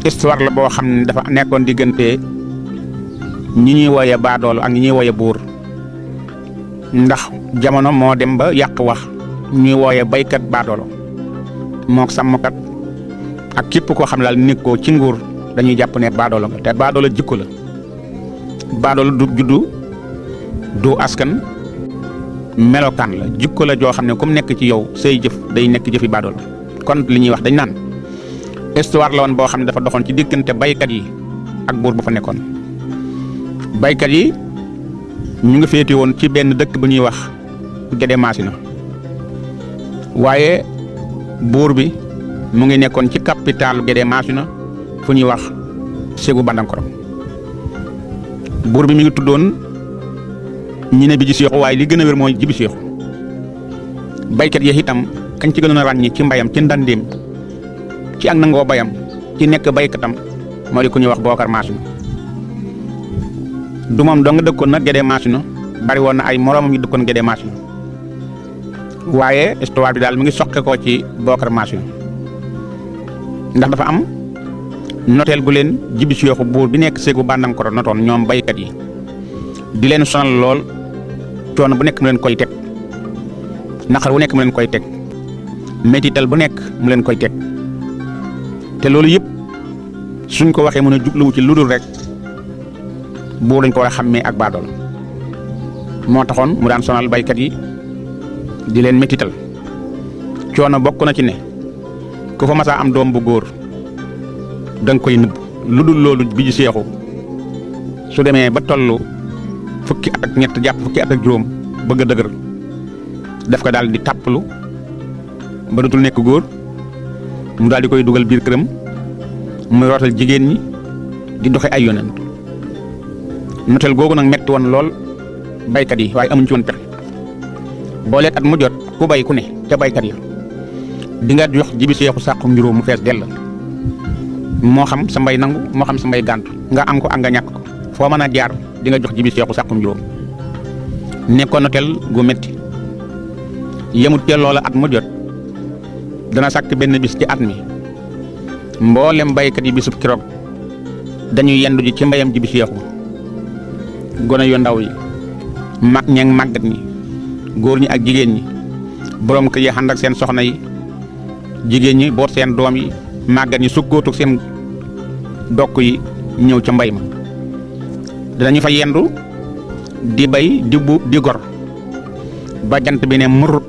histoire la boo xam ne dafa nekkoon diggante ñi ñuy wooye baadoolo ak ñi ñuy wooye buur ndax jamono moo dem ba yàq wax ñuy wooye baykat baadoolo mook sàmmkat ak képp koo xam ne daal nekkoo ci nguur dañuy jàpp ne baadoolo nga te baadoolo jikko la baadoolo du juddu du askan melokaan la jikko la joo xam ne comme nekk ci yow say jëf day nekk jëfi baadoolo kon li ñuy wax dañ naan histoire la woon boo xam ne dafa doxoon ci diggante baykat yi ak buur bu fa nekkoon baykat yi ñu ngi féete woon ci benn dëkk bu ñuy wax Gédé Masina waaye buur bi mu ngi nekkoon ci capital Gédé Masina fu ñuy wax Ségu Bandankoro buur bi mi ngi tuddoon ñi ne Biji Seexu waaye li gën a wér mooy Jibi Seexu baykat yi itam kañ ci gënoon a ràññi ci mbayam ci ndandeem ci ak nangoo bayam ci nekk baykatam moo di ku ñuy wax Bookar Masina du moom doo nga dëkkoon na Gédé Masina bari woon na ay moroomam yu dëkkoon Gédé Masina waaye histoire bi daal mi ngi soqe ko ci Bookar Masina ndax dafa am noteel gu leen Jibi Seexu buur bi nekk Ségu Bandankoro notoon ñoom baykat yi di leen sonal lool coono bu nekk mu leen koy teg naqar bu nekk mu leen koy teg métital bu nekk mu leen koy teg te loolu yëpp suñ ko waxee mën a jubluwu ci lu dul rek buur dañ ko war a xàmmee ak baadoolo moo taxoon mu daan sonal baykat yi di leen métital coono bokk na ci ne ku fa masaa am doom bu góor da nga koy nëbb lu dul loolu Biji Seexu su demee ba tollu fukki at ak ñett jàpp fukki at ak juróom bëgg a dëgër daf ko daal di tàppalu ba dootul nekk góor mu daal di koy dugal biir këram muy rootal jigéen ñi di doxe ay yonent noteel googu nag metti woon lool baykat yi waaye amuñ ci woon pexe booleet at mu jot ku bay ku ne ca baykat yi di nga jox Jibi Seexu sàqum juróom mu fees dell moo xam sa mbay nangu moo xam sa mbay gàntu nga am ko ak nga ñàkk ko foo mën a jaar di nga jox Jibi Seexu sàqum juróom nekkoon noteel gu metti yemut te loola at mu jot dana sàkk benn bis ci at mi mboolem baykat yi bisub keroog dañuy yendu ji ci mbayam Jibi Seexu gone yu ndaw yi mag ñeeg màggat ñi góor ñi ak jigéen ñi borom kër yi ànd ak seen soxna yi jigéen ñi boot seen doom yi màggat ñi sukkootu seen dokk yi ñëw ca mbay ma danañu fa yendu di bay di buub di gor ba jant bi ne murut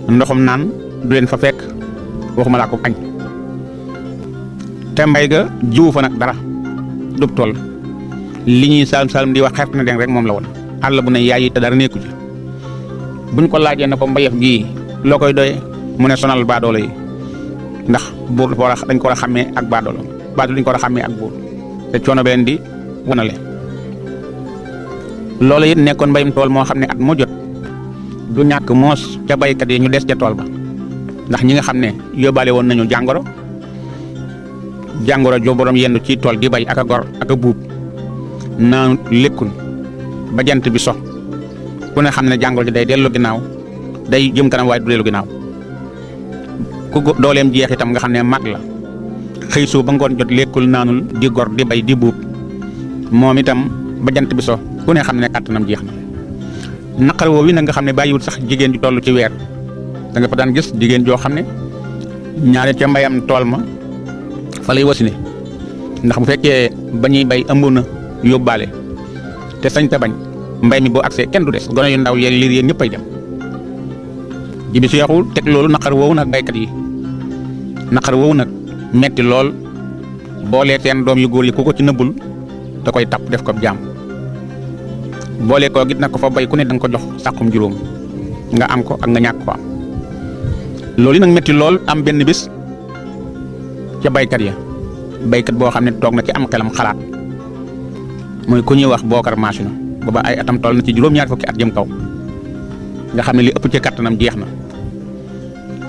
ndoxum naan du leen fa fekk waxuma laa ko añ te mbay ga jiwu fa nag dara dub tool li ñuy salum di wax xeet na den rek moom la woon àll bu ne yaay yi te dara nekku ci buñ ko laajee ne ko mbayef gii loo koy doye mu ne sonal baadoolo yi ndax buur dañ ko war a xàmmee ak baadoolo dañ ko war a xàmmee ak buur te coono bi leen di wanale loolu it nekkoon mbayum tool moo xam ne at mu jot du ñàkk moos ca baykat yi ñu des ca tool ba ndax ñi nga xam ne yóbbaale woon nañu jàngoro jo borom yendu ci tool di bay ak a gor ak a buub naanu lekkul ba jant bi so ku ne xam ne jàngoro ji day dellu ginnaaw day jëm kanam waaye du dellu ginnaaw ku dooleem jeex itam nga xam ne mag la xëy soo ba ngoon jot lekkul naanul di gor di bay di buub moom itam ba jant bi so ku ne xam ne kàttanam jeex na naqar woowu nag nga xam ne bàyyiwul sax jigéen ju toll ci weer da nga fa daan gis jigéen joo xam ne ñaare ca mbayam tool ma fa lay wasine ndax bu fekkee ba ñuy bay ëmb na yóbbaale te sañ ta bañ mbay mi boo agsee kenn du des gone yu ndaw yéen liir yéen ñëpp ay dem Jibi Seexu teg loolu naqar woowu nag baykat yi naqar woowu nag metti lool boolee seen doom yu góor yi ku ko ci nëbbul da koy tàpp def ko jaam boole koo git nag ko fa bay ku ne da nga ko jox sàqum juróom nga am ko ak nga ñàkk ko am loolu nag metti lool am benn bis ca baykat ya baykat boo xam ne toog na ci am xelam xalaat mooy ku ñuy wax Bookar Masina booba ay atam toll na ci juróom-ñaar fukki at jëm kaw nga xam ne li ëpp ci kattanam jeex na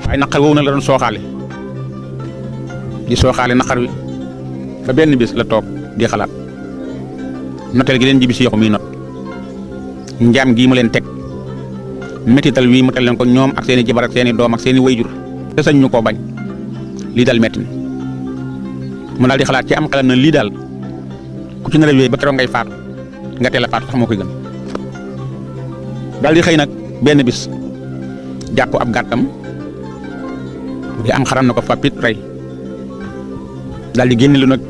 waaye naqar woowu nag la doon sooxaale di sooxaale naqar wi ba benn bis la toog di xalaat noteel gi leen Jibi Seexu muy not njaam gii mu leen teg métital wii mu teg leen ko ñoom ak seeni jabar ak seeni doom ak seeni wayjur te sañ ñu koo bañ lii dal metti na mu daal di xalaat ci am xelam na lii daal ku ci nar a wéy ba keroog ngay faatu nga teel a faatu sax moo koy gën daal di xëy nag benn bis jàpp ab gàttam di am xaram na ko fa pit rey daal di génne lu nag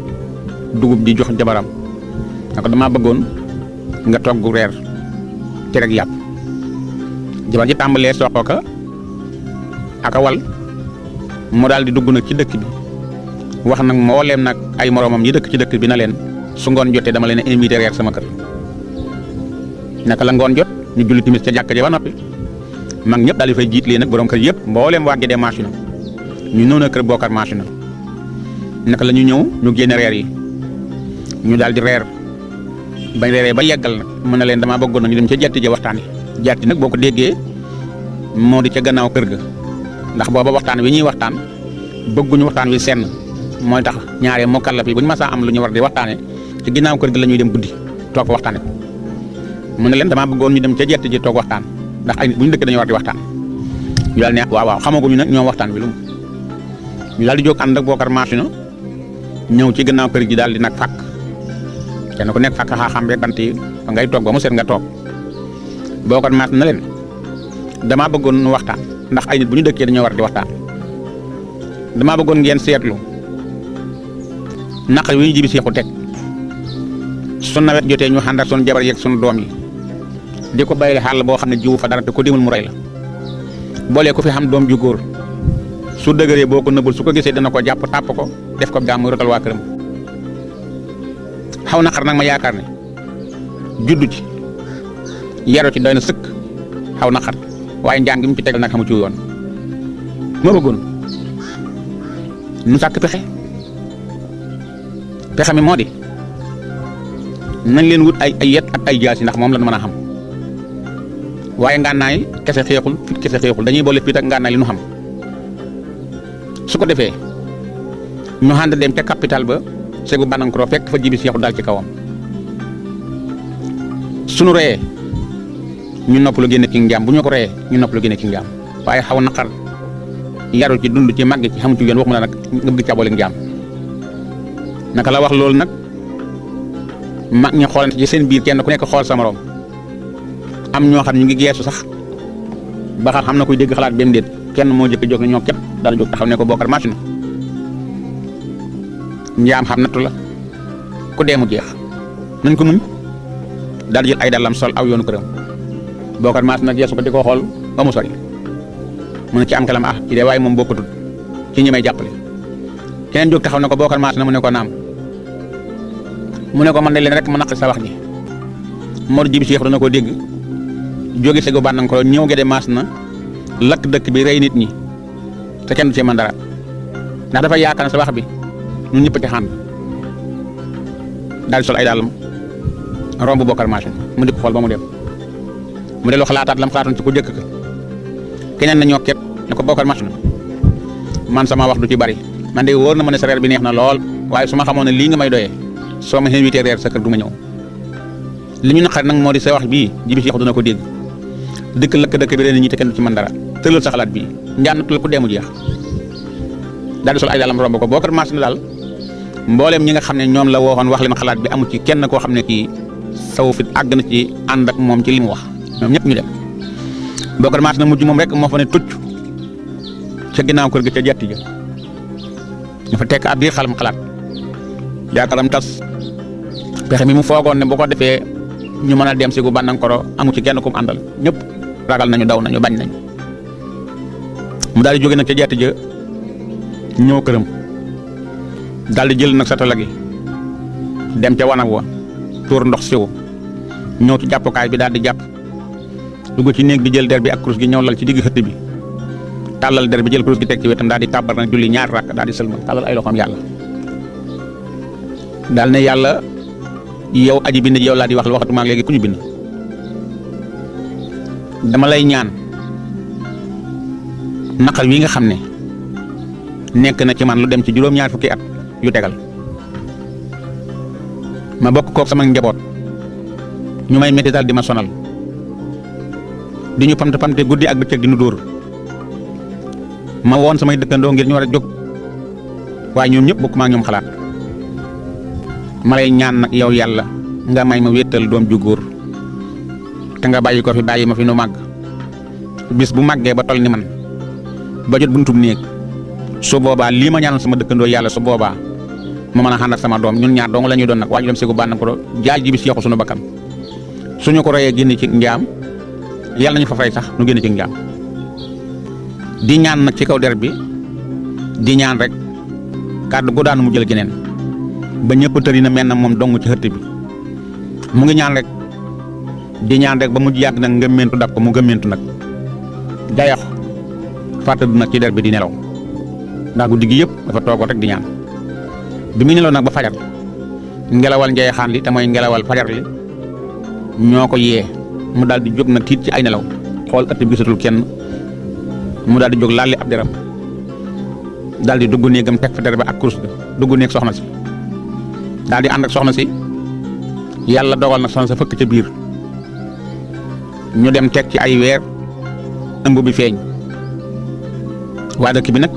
dugub di jox jabaram na ko damaa bëggoon nga togg reer te rek yàpp jabar ji tàmbalee soxoo ka aka wal mu daal di dugg nag ci dëkk bi wax nag mbooleem nag ay moroomam yi dëkk ci dëkk bi na leen su ngoon jotee dama leen a invité reer sama kër naka la ngoon jot ñu julli timis ca jàkka ja ba noppi mag ñëpp daal di fay jiit lee nag borom kër yëpp mbooleem waa Gédé machine ñu ñëw na kër Bokar machine naka la ñu ñëw ñu génne reer yi ñu daal di reer bañ reeree ba yeggal nag mën na leen damaa bëggoon ñu dem ca jatti ja waxtaan yi jatti nag boo ko déggee moo di ca gannaaw kër ga ndax booba waxtaan wi ñuy waxtaan bëgguñu waxtaan wi senn mooy tax ñaaree mukallaf yi bu ñu masaa am lu ñu war di waxtaane ci ginnaaw kër gi la ñuy dem guddi toog fa waxtaane mu ne leen damaa bëggoon ñu dem ca jett ji toog waxtaan ndax ay nit bu ñu dëkk dañu war di waxtaan ñu daal ne waaw xamaguñu nag ñoom waxtaan bi lu mu ñu daal di jóg ànd ak Bokar machine ñëw ci ginnaaw kër gi daal di nag fàkk kenn ku nekk fàkk xaaxam be bant yi fa ngay toog ba mu set nga toog Bokar machine na leen damaa bëggoon nu waxtaan ndax ay nit bu ñu dëkkee dañoo war di waxtaan damaa bëggoon ngeen seetlu naqar wi ñu jibi seexu teg su nawet jotee ñu ànd ak sunu jabar yeeg sunu doom yi di ko bàyyile xàll boo xam ne jiwu fa dara te ko dimul mu rey la boolee ko fi xam doom ju góor su dëgëree boo ko nëbbul su ko gisee dana ko jàpp tàpp ko def ko jaam muy rotal waa këram xaw naqar nag ma yaakaar ne juddu ci yaru ci doy na sëkk xaw naqar waaye njàng mi ci tegal nag xamu ci yoon ma bëggoon nu sàkk pexe mi moo di nañ leen wut ay yet ak ay jaasi ndax moom la mën a xam waaye ngànnaay kese xeexul fit kese xeexul dañuy boole fit ak ngànnaay li nu xam su ko defee ñu ànd dem ca capital ba segu Bandankoro fekk fa jibi seexu daal ci kawam sunu reyee ñu noppalu génne ci njaam bu ñu ko reyee ñu noppalu génne ci njaam waaye xaw naqar yaru ci dund ci màgg ci xamu ci yoon waxuma la nag nga bëgg ca boole njaam naka la wax loolu nag mag ñi xoolante ci seen biir kenn ku nekk xool sa morom am ñoo xam ñu ngi geesu sax ba xam na koy dégg xalaat benn déet kenn moo jëkk jóg ne ñoo képp daal jóg taxaw ne ko Bokar machine njaam xam nattu la ku dee mu jeex nañ ko muñ daal jël ay dalam sol aw yoonu këram Bokar machine nag geesu ko di ko xool ba mu sori mu ne ci am kalam ci dee waaye moom bokkatul ci ñi may jàppale keneen jóg taxaw ne ko Bokar machine mu ne ko naam mu ne ko man de leen rek ma naqari sa wax ji Mor jibi Cheikh dana ko dégg jóge segu Bandankoro ñëw Gédé machine lakk dëkk bi rey nit ñi te kenn du ci man dara ndax dafa yaakaar ne sa wax bi ñun ñëpp ci xànd daal di sol ay dàllam romb Bokar machine mu di ko xool ba mu dem mu delloo xalaataat lam xalaatoon ci ku jëkk ka keneen na ñoo ket ne ko Bokar machine man sama wax du ci bari man de wóor na ma ne sa reer bi neex na lool waaye su ma xamoon ne lii nga may doyee soo ma invité reer sa kër du ma ñëw li ñu naqari nag moo di sa wax bii jibi Cheikh dina ko dégg dëkk lakk dëkk bi ren ñi te kenn du ci mën dara tëlal sa xalaat bii njaanatul ku deemu jeex daal di sol ay dàllam romb ko Bokar machine daal mbooleem ñi nga xam ne ñoom la waxoon wax leen xalaat bi amu ci kenn koo xam ne kii saw fit àgg na ci ànd ak moom ci li mu wax ñoom ñëpp ñu dem Bokar machine mujj moom rek moo fa ne tucc ca ginnaaw kër gi ca jetti ja ñu fa tekk ab biir xalam xalaat yaakaaram tas pexe mi mu foogoon ne bu ko defee ñu mën a dem segu Bandankoro amu ci kenn ku mu àndal ñëpp ragal nañu daw nañu bañ nañu mu daal di jóge nag ca jetti ja ñëw këram daal di jël nag satala gi dem ca wanag wa tuur ndox siwu ñëw ci jàppukaay bi daal di jàpp dugg ci néeg di jël der bi ak kurus gi ñëw lal ci digg xëtt bi tàllal der bi jël kurus gi teg ci wetam daal di tàbbar nag julli ñaar rakk daal di sëlmal tàllal ay loxoom yàlla daal ne yàlla yow aji bind yow laa di wax waxatu maag léegi ku ñu bind dama lay ñaan naqar wi nga xam ne nekk na ci man lu dem ci juróom-ñaar fukki at yu tegal ma bokk kook sama njaboot ñu may métti daal di ma sonal di ñu pamte guddi ak bëccëg di nu dóor ma woon samay dëkkandoo ngir ñu war a jóg waaye ñoom ñëpp bokk maa ñoom xalaat ma lay ñaan nag yow yàlla nga may ma wéttal doom ju góor te nga bàyyi ko fi bàyyi ma fi nu màgg bis bu màggee ba toll ni man ba jot buntub néeg su boobaa lii ma ñaanal sama dëkkandoo yàlla su boobaa ma mën a ànd ak sama doom ñun ñaar dong la ñuy doon nag waa ñu dem Ségu bànnam ko jaay ji bis yokku suñu bakkan suñu ko royee génn ci njaam yàlla nañu fa fay sax nu génn ci njaam di ñaan nag ci kaw der bi di ñaan rek kàddu gu daanu mu jël geneen ba ñëpp tëri na mel na moom dong ci xëtt bi mu ngi ñaan rek di ñaan rek ba mu yàgg nag ngëmmentu dab ko mu ngëmmentu nag jayax fàttadu nag ci der bi di nelaw ndax guddi gi yëpp dafa toogoon rek di ñaan bi mu nelaw nag ba fajar ngelawal njayaxaan li te mooy ngelawal fajar li ñoo ko yee mu daal di jóg nag tiit ci ay nelaw xool ëtt bi gisatul kenn mu daal di jóg lalli ab deram daal di dugg néegam teg fa der ba ak kurus ga dugg néeg soxna si daal di ànd ak soxna si yàlla dogal nag soxna sa fëkk ca biir ñu dem teg ci ay weer ëmb bi feeñ waa dëkk bi nag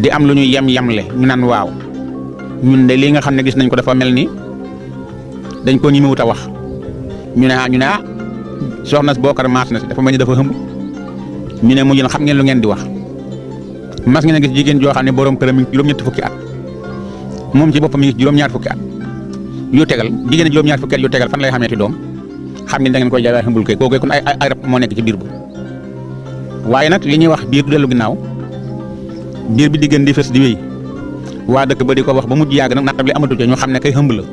di am lu ñuy yem-yemle ñu naan waaw ñun de lii nga xam ne gis nañ ko dafa mel ni dañ ko ñemewut a wax ñu ne soxna si Bocar maas na si dafa mel ni dafa ëmb ñu ne mujj na xam ngeen lu ngeen di wax mas ngeen a gis jigéen joo xam ne borom këram mi ngi juróom-ñetti fukki at moom ci boppam mi ngi juróom-ñaar fukki at yu tegal jigéen juróom-ñaar fukki at yu tegal fan lay xamee ci doom xam ngeen da ngeen koy jaay xambul kay kooku kon ay rab moo nekk ci biir bu waaye nag li ñuy wax biir du dellu ginnaaw biir bi di gën di fës di wéy waa dëkk ba di ko wax ba mujj yàgg nag nattab li amatu ca ñu xam ne kay xëmb la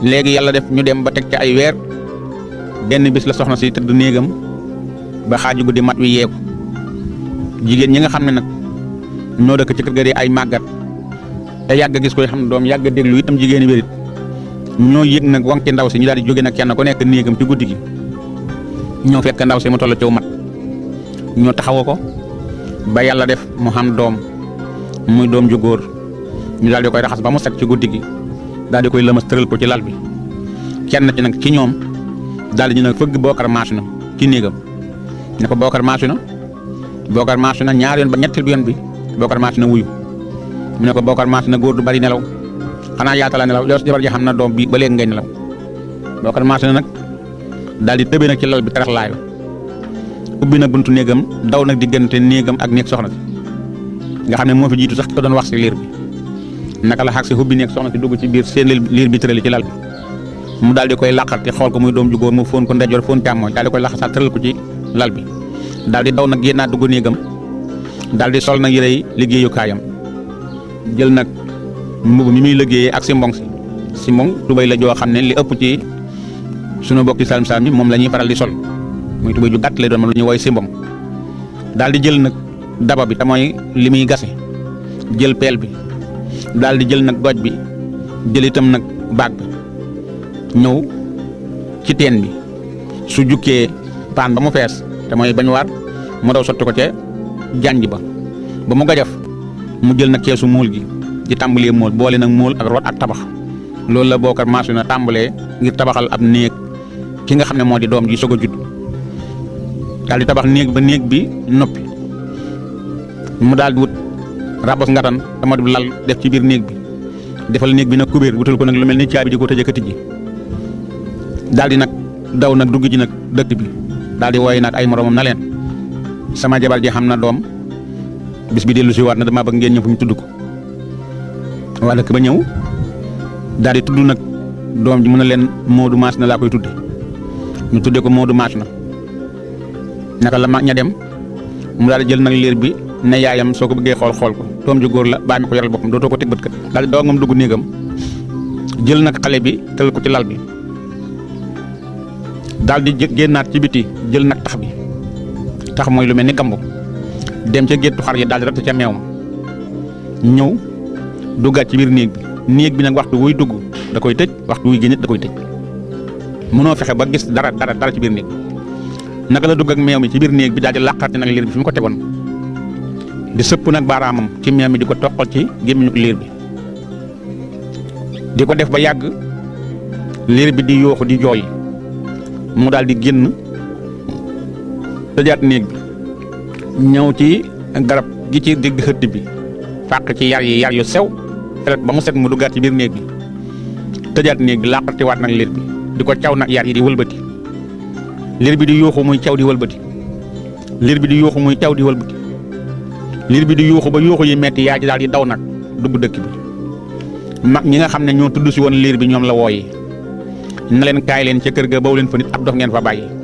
léegi yàlla def ñu dem ba teg ca ay weer benn bis la soxna si tëdd néegam ba xaaju guddi mat wi yeeku jigéen ñi nga xam ne nag ñoo dëkk ci kër ga di ay màggat te yàgg gis koy xam ne doom yàgg déglu itam jigéeni wérit ñoo yëg nag wànq ci ndaw si ñu daal di jóge nag kenn ku nekk néegam ci guddi gi ñoo fekk ndaw si mu toll ciw mat ñoo taxawu ko ba yàlla def mu xam doom muy doom ju góor ñu daal di koy raxas ba mu set ci guddi gi daal di koy lëmas tëral ko ci lal bi kenn ci nag ci ñoom daal di ñu nag fëgg Bocar maasu na ci néegam ne ko Bocar maasu na ñaar yoon ba ñetteel bi yoon bi Bocar maasu na wuyu mu ne ko Bocar maasu na góor du bari nelaw xanaa yaatala nelaw yow jabar ji xam na doom bi ba léegi ngay nelaw Bocar maasu na nag daal di tëbee nag ci lal bi tarax laayu ubbi na buntu néegam daw nag diggante néegam ak néeg soxna si nga xam ne moo fi jiitu sax ko doon wax si liir bi naka la xag si ubbi néeg soxna si dugg ci biir seen liir bi tërali ci lal bi mu daal di koy laqati xool ko muy doom ju góor mu fóon ko ndeyjoor fóon càmmooñ daal di koy laxasaat tëral ko ci lal bi daal di daw nag génnaat dugg néegam daal di sol nag yërey liggéeyukaayam jël nag mbubu mi muy liggéeyee ak si mbong tubay la joo xam ne li ëpp ci sunu bokki salm yi moom la ñuy faral di sol muy tubay ju gàtt lay doon lu ñuy woy si mbong daal di jël nag daba bi te mooy li muy gase jël peel bi daal di jël nag goj bi jël itam nag baag bi ñëw ci teen bi su jukkee paan ba mu fees te mooy bañ war mu daw sotti ko ca janj ba mu gajaf mu jël nag keesu muul gi di tàmbalee muul boole nag muul ak root ak tabax loolu la Bocar maasu na tàmbalee ngir tabaxal ab néeg ki nga xam ne moo di doom ji soog a judd daal di tabax néeg ba néeg bi noppi mu daal di wut rabos ngatan dama di lal def ci biir néeg bi defal néeg bi nag kubéer wutal ko nag lu mel ni caabi di ko tëjee ka tijji daal di nag daw nag dugg ci nag dëkk bi daal di wooye nag ay moromam na leen sama jabar ji xam na doom bis bi dellu si waat na dama bëgg ngeen ñëw fu ñu tudd ko waa dëkk ba ñëw daal di tudd nag doom ji mën na leen Modou Maas na laa koy tudde ñu tudde ko Modou Maas na naka la mag ña dem mu daal di jël nag liir bi ne yaayam soo ko bëggee xool ko doom ju góor la baa mi ko yaral boppam dootoo ko teg bët kat daal di daw ak moom dugg néegam jël nag xale bi tëral ko ci lal bi daal di génnaat ci biti jël nag tax mooy lu mel ni gambu dem ca géttu xar yi daal di ratt ca meew ma ñëw duggaat ci biir néeg bi nag waxtu wuy dugg da koy tëj waxtu wuy génn da koy tëj mënoo fexe ba gis dara ci biir néeg naka la dugg ak meew mi ci biir néeg bi daal di làqarti nag liir bi fi mu ko tegoon di sëpp nag baaraamam ci meew mi di ko toqal ci gémmiñu liir bi di ko def ba yàgg liir bi di yooxu di jooy mu daal di génn tëjaat néeg bi ñëw ci garab gi ci digg xëtt bi fàq ci yar yu sew feret ba mu set mu duggaat ci biir néeg bi tëjaat néeg bi làqatiwaat nag liir bi di ko caw nag yar yi di wëlbati liir bi di yuuxu muy caw di wëlbati liir bi di yuuxu muy caw di wëlbati liir bi di yuuxu ba yuuxu yi metti yaay ji daal di daw nag dugg dëkk bi mag ñi nga xam ne ñoo tudd si woon liir bi ñoom la wooyi na leen kaay leen ca kër ga baw leen fa nit ab dof ngeen fa bàyyi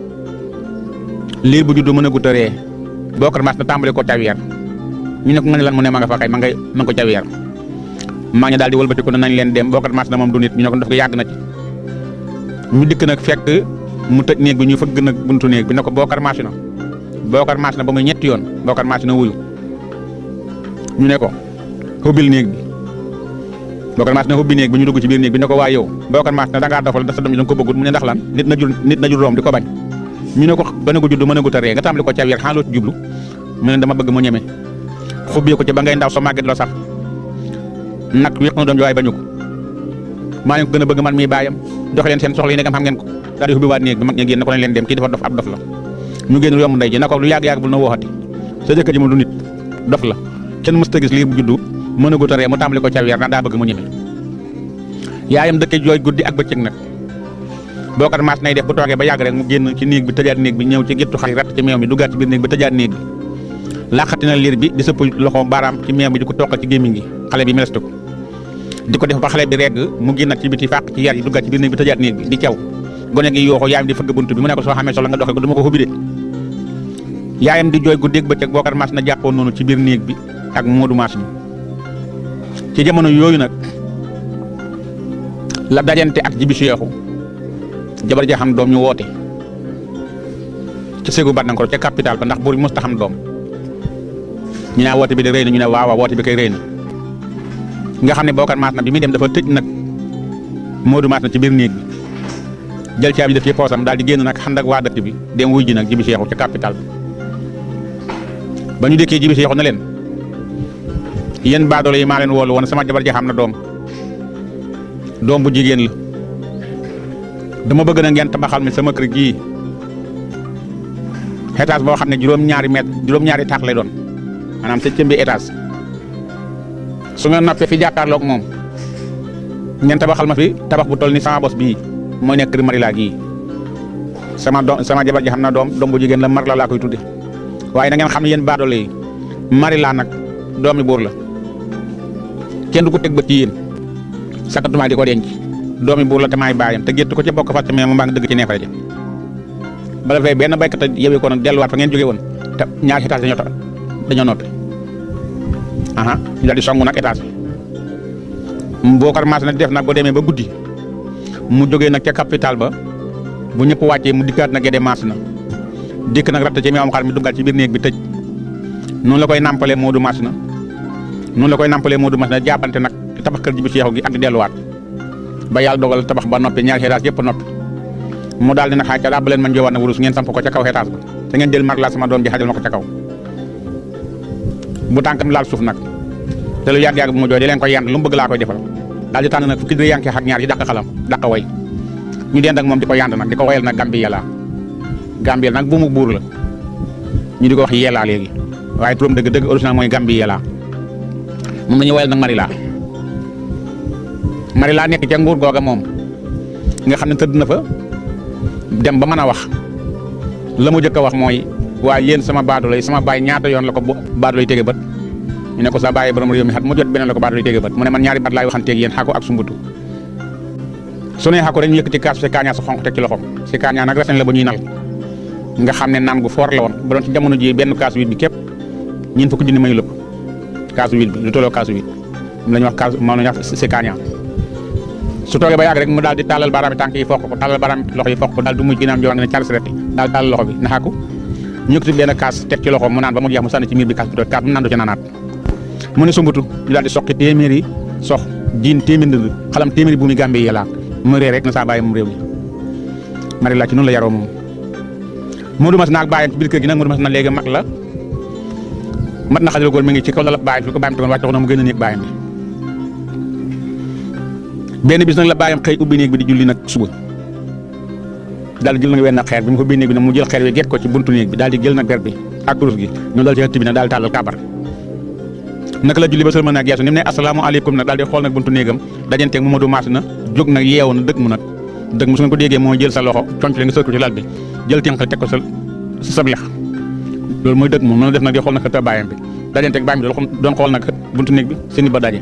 liir bu juddu mën a gut a ree Bocar Mass na tàmbale ko cawier ñu ne ko nga ne lan mu ne ma nga fa kay ma nga ko cawier maa ngi daal di wëlbati ko nañ leen dem Bocar Mass na moom du nit ñu ne ko daf ko yàgg na ci ñu dikk nag fekk mu tëj néeg bi ñu fëgg nag buntu néeg bi ne ko Bocar Mass na ba muy ñetti yoon Bocar Mass na wuyu ñu ne ko xubbil néeg bi Bocar Mass na xubbi néeg bi ñu dugg ci biir néeg bi ne ko waa yow Bocar Mass na da ngaa dofal da sa doom ji da nga ko bëggut mu ne ndax lan nit na jur doom di ko bañ ñu ne ko gën a ko judd mën a gut a ree nga tàmbali ko cawier xanaa loo ci jublu mu ne dama bëgg mu ñeme xubbee ko ci ba ngay ndaw soo màgget loo sax nag wéq na doom ji waaye bañu ko maa leen ko gën a bëgg man mii baayam dox leen seen soxla yi nekk xam ngeen ko daal di xubbi waat néeg bi mag ña génn ko leen dem kii dafa dof ab dof la ñu génn yomb ndey ji na ko lu yàgg-yàgg bul na waxati sa jëkkër ji mu du nit dof la kenn mës ta gis liir bu juddu mën a gut a ree mu tàmbali ko cawier na daa bëgg mu ñeme yaayam dëkk jooy guddi ak bëccëg nag Bocar Mass nay def bu toogee ba yàgg rek mu génn ci néeg bi tëjaat néeg bi ñëw ci géttu xar yi ratt ci meew mi duggaat ci biir néeg bi tëjaat néeg bi làqati na liir bi di sëpp loxo baaraam ci meew bi di ko toqal ci gémmiñ gi xale bi meleste ko di ko def ba xale bi regg mu génnaat ci biti fàq ci yar yi duggaat ci biir néeg bi tëjaat néeg bi di caw gone gi yooxu yaayam di fëgg bunt bi mu ne ko soo xamee soxla nga doxe ko du ma ko xubbi de yaayam di jooy guddeeg bëccëg Bocar Mass na jàppoon noonu ci biir néeg bi ak Modou Mass bi ci jamono yooyu nag la dajante ak Jibi Seexu jabar ja xam doom ñu woote ci ségu Bandankoro ca capital ba ndax buur bi mos ta xam doom ñu ne woote bi de rëy na ñu ne waaw woote bi kay rëy na nga xam ne Bocar Mass na bi muy dem dafa tëj nag Modou Mass na ci biir néeg bi jël caabi def ci poosam daal di génn nag xand ak waa dëkk bi dem wuy ji nag Jibi Seexu ca capital ba ñu dëkkee Jibi Seexu na leen yéen baadoolo yi maa leen woolu woon sama jabar ja xam na doom bu jigéen la dama bëgg na ngeen tabaxal mi sama kër gii étage boo xam ne juróom-ñaari taax lay doon maanaam sa cëmbi étage su ngeen noppee fi jàkkaarloog moom ngeen tabaxal ma fi tabax bu toll ni sama bos bii mooy nekk kër Marila gii sama jabar ji xam na doom bu jigéen la Marila laa koy tudde waaye na ngeen xam ne yéen baadoole yi Marila nag doomi buur la kenn du ko teg ba ci yéen sakatuma di ko denc doomi buur la te maay baayam te gétt ko ca bokk fàtte mais mu mbaa nga dëgg ci neefare ja bala fay benn baykat a yewee ko nag delluwaat fa ngeen jógee woon te ñaari étage dañoo noppi ñu daal di songu nag étage bi Bocar Mass nag def nag boo demee ba guddi mu jógee nag ca capital ba bu ñëpp wàccee mu dikkaat nag Gédé Mass na dikk nag ratt ci meewam xar mi duggaat ci biir néeg bi tëj noonu la koy nàmpalee Modou Mass na jàppante nag tabax kër Jibi Seexu gi ak di delluwaat ba yàlla dogal tabax ba noppi ñaari étage yëpp noppi mu daal di nag xaaj ca daa ba leen man joowaat na wurus ngeen samp ko ca kaw étage ba te ngeen jël Marila sama doom ji xajal ma ko ca kaw bu tànkam laal suuf nag te lu yàgg-yàgg bu mu jooy di leen koy yand lu mu bëgg laa koy defal daal di tànn nag fukki di yanke ak ñaar yi dàq xalam dàq way ñu dend ak moom di ko yand nag di ko wayal nag Gambie nag bu mu buur la ñu di ko wax Yella léegi waaye turam dëgg original mooy Gambie Yella moom la ñuy wayal nag Marila nekk ca nguur googa moom nga xam ne tëdd na fa dem ba mën a wax la mu jëkk a wax mooy waaye yéen sama baadoolo yi sama baay ñaata yoon la ko baadoolo yi tege bët ñu ne ko sa baay borom réew mi xat mu jot beneen la ko baadoolo yi tege bët mu ne man ñaari baat laay waxanteeg yéen xako ak sumbutu su ne xako rek ñu yëkkati kaas si kaañaa sa xonq teg ci loxom si kaañaa nag resen la ba ñuy nal nga xam ne naan gu foor la woon ba doon ci jamono ji benn kaas wit bi képp ñeen fukki junni mayu la ko kaas wit bi lu tolloo kaas wit moom la ñuy wax kaas moom la ñuy wax si kaañaa su toogee ba yàgg rek mu daal di tàllal baaraami tànk yi fokk ko tàllal baaraami loxo yi fokk ko daal du mujj ginnaaw jox ne cal sireti daal tàllal loxo bi naxaaku ñu ko benn kaas teg ci loxo mu naan ba mu jeex mu sànni ci miir bi kaas bi doon kaas mu naan du ci naanaat mu ne sumbutu ñu daal di soqi téeméeri sox jiin téeméeri xalam téeméeri bu muy Gambie Yella mu ree rek na saa bàyyi moom réew mi Marila ci noonu la yaroo moom Modou Mass naag bàyyam ci biir kër gi nag Modou Mass na léegi mag la mat na xajal góor mi ngi ci kaw la bàyyam fi ko bàyyam tegoon wàcc na mu gën a néeg bàyyam bi benn bis nag la bàyyam xëy ubbi néeg bi di julli nag suba daal di jël nag wenn xeer bi mu ko ubbi néeg bi nag mu jël xeer bi get ko ci buntu néeg bi daal di jël nag der bi ak kurus gi ñoo dal ci ëtt bi nag daal di tàllal kabar naka la julli ba sëlmal nag geesu ni mu ne asalaamaaleykum nag daal di xool nag buntu néegam dajanteeg Mamadou Mass na jóg nag yeewu na dëgg mu nag dëgg mu su ngeen ko déggee mooy jël sa loxo conc le nga sër ko ci lal bi jël tenqal teg ko sa sab lex loolu mooy dëgg moom noonu def nag di xool nag xëtta baayam bi dajanteeg baayam bi doon xool nag buntu néeg bi seen ba daje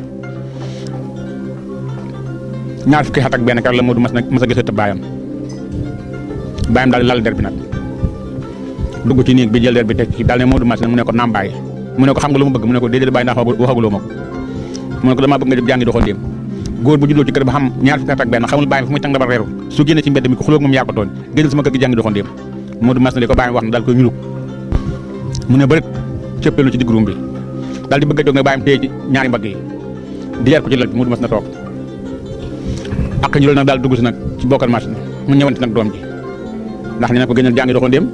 ñaar fukki at ak benn kar la Mamadou Mass nag mas a gis xëtta baayam daal di lal der bi nag dugg ci néeg bi jël der bi teg ci daal ne Mamadou Mass nag mu ne ko naam bàyyi mu ne ko xam nga lu ma bëgg mu ne ko déedéet bàyyi ndax waxaguloo ma ko mu ne ko damaa bëgg nga jàngi doxal déem góor bu juddoo ci kër ba xam ñaar fukki at ak benn xamul bàyyi fu muy tàng dabar reeru su génne ci mbedd mi ko xulóog moom yaa ko tooñ génnal sama kër gi jàngi doxal déem Mamadou Mass na li ko bàyyi wax na daal koy ñuluk mu ne bërit cëppeelu ci digg ruum bi daal di bëgg a jóg nag bàyyam téye ci ñaari mbagg yi di leer ko ci lal bi Mamadou Mass na toog ak ñu loolu nag daal dugg si nag ci bokkal marché mu ñëwante nag doom ji ndax ne na ko génnal jàngi doxal déem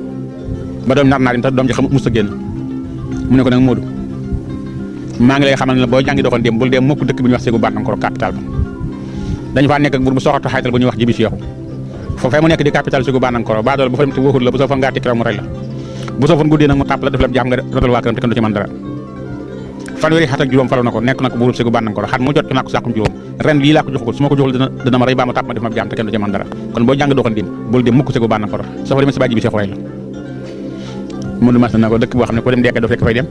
ba doom nar naa dem tax doom ji xam mus a génn mu ne ko nag Modou maa ngi lay xamal ne la boo jàngi doxoon dem bul dem mukk dëkk bi ñuy wax Ségou Bandankoro capital ba dañu faa nekk ak buur bu soxorta xaytal bu ñuy wax Jibi Seexu foofee mu nekk di capital Ségou Bandankoro ba doole bu fa dem te waxul la bu soo fa ngaa tikkiram mu rey la bu soo fa guddee nag mu tàpp la def la jaam nga rotal waa këram te kenn du ci mën dara fanweeri xat ak juróom falu na ko nekk na ko buurub Ségou Bandankoro xat mu jot ci naa ko sàkkum juróom ren lii laa ko joxagul su ma ko joxul dina ma rey baa ma tàpp ma def ma jaam te kenn du ci mën dara kon boo jàngi doxoon dem bul dem mukk Ségou Bandankoro soo fa demee si baa Jibi Seexu rey la Mamadou Mass na ko dëkk boo xam ne ko dem deekee doo fekk fay dem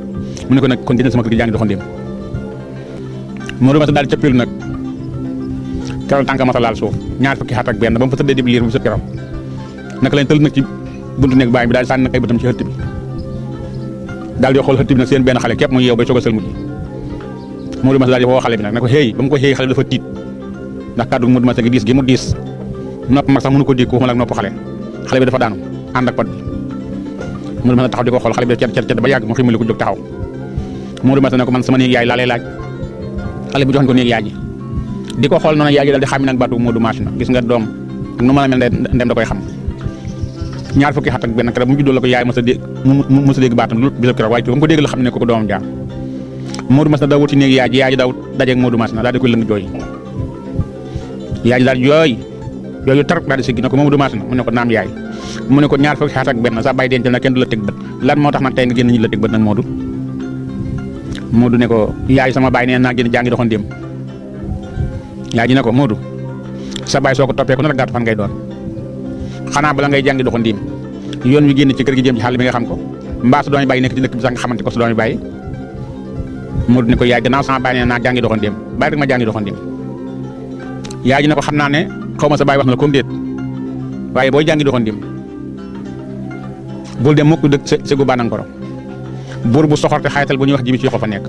mu ne ko nag kon dina sama kër gi jàngi doxoon dem Mamadou Mass daal di cëppilu nag keroog tànk masa laal suuf ñaar fukki xat ak benn ba mu fa tëddee di liir bu sët keroog naka lañ tël nag ci buntu néeg baay bi daal di sànni nag ay bëtam ci xëtt bi daal di xool xëtt bi nag seen benn xale képp mu yeew bay soog a sëlmu ji Mamadou Mass daal di woo xale bi nag ne ko xëy ba mu ko xëy xale bi dafa tiit ndax kàddu Mamadou Mass gi diis gi mu diis nopp mag sax mënu ko dégg waxuma la ak nopp xale bi dafa daanu ànd ak pat bi Mamadou Mass taxaw di ko xool xale bi def cet ba yàgg mu ximali ko jóg taxaw Mamadou Mass ne ko man sama néeg yaay laa lay laaj xale bi joxoñ ko néeg yaay ji di ko xool noonu yaay ji daal di xam nag baatu Mamadou Mass na gis nga doom ak nu mën a mel ndem da koy xam ñaar fukki xat ak benn keroog mu juddoo la ko yaay mos a dégg baatam lu bisab keroog waaye ba mu ko dégg la xam ne ko doomam jaam Mamadou Mass na daw wut ci néeg yaay ji daw dajeeg Mamadou Mass na daal di koy lëng jooy yaay ji daal jooyu tar daal di siggi na ko Mamadou Mass na mu ne ko naam yaay mu ne ko ñaar fukki xat ak benn sa bàyyi dencal na kenn du la teg bët lan moo tax nag tey nga génn ñu la teg bët nag Modou ne ko yaay sama baay nee naa génn jàngi doxoon dem yaay ji ne ko Modou sa baay soo ko toppee ko na la gàtt fan ngay doon xanaa bala ngay jàngi doxoon dem yoon wi génn ci kër gi jëm ci xàll bi nga xam ko mbaa sa doomi baay nekk ci dëkk bi sax nga xamante ko sa doomi baay Modou ne ko yaay gannaaw sama baay nee naa jàngi doxoon dem bàyyi rek ma jàngi doxoon dem yaay ji ne ko xam naa ne xaw ma sa baay wax na la comme déet waaye booy jàngi doxoon dem bul dem mukk dëkk Ségou Bandankoro buur bu soxorte xaytal bu ñuy wax Jibi Seexu fa nekk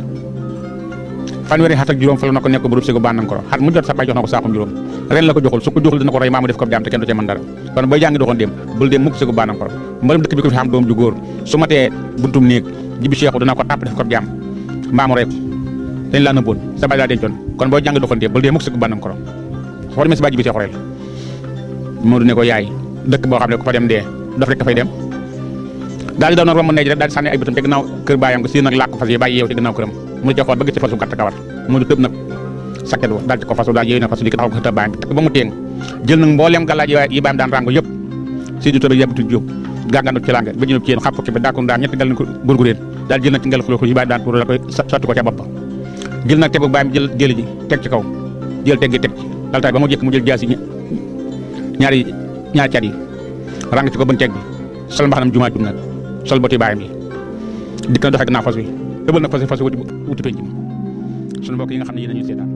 fanweeri xat ak juróom fa la na ko nekk buurub Ségou Bandankoro xat mu jot sa bay jox na ko saaxum juróom ren la ko joxul su ko joxul dina ko rey maa mu def ko jaam te kenn du ci mën dara kon booy jàngi doxoon dem bul dem mukk Ségou Bandankoro mbalam dëkk bi ko fi xam doom ju góor su ma tee buntum néeg Jibi Seexu dina ko tàpp def ko jaam mbaa mu rey ko dañ laa nëbboon sa bay laa dencoon kon booy jàngi doxoon dem bul dem mukk Ségou Bandankoro soo demee si baa Jibi Seexu rey la Modou ne ko yaay dëkk boo xam ne ko fa dem dee dof rek fay dem daal di daw nag romb neej rek daal di sànni ay bëtam te gannaaw kër baayam ko si nag làkk fas yi bàyyi yeew ci gannaaw këram mu ci xool ba gis ci fasu gàtt kawar mu tëb nag sakket wa daal ci ko fasu daal yeewu na fasu di ko taxaw ko xëtta baayam bi teg ba mu téeng jël nag mbooleem gàllaaj yi baayam daan rango yëpp si du tëb yàbbitu jóg gàngandu ci langue ba ñu ci yéen xam fukki bi daakun daan ñetti ngal ko burgureen daal jël nag ci ngel xuloo yi baayam daan tuur la koy sotti ko ca bopp jël nag tegu baayam jël jëli ji teg ci kaw jël teg gi teg ci dal tay ba mu jëkk mu jël jaasi ñaari cat yi rang ci ko bën teg bi sol mbaxanam jumaa jum nag sol boti baayam yi dikk na doxee gannaaw fas wi tëbal nag fas wi wuti penc mi sunu mbokk yi nga xam ne yéen a ñuy seetaan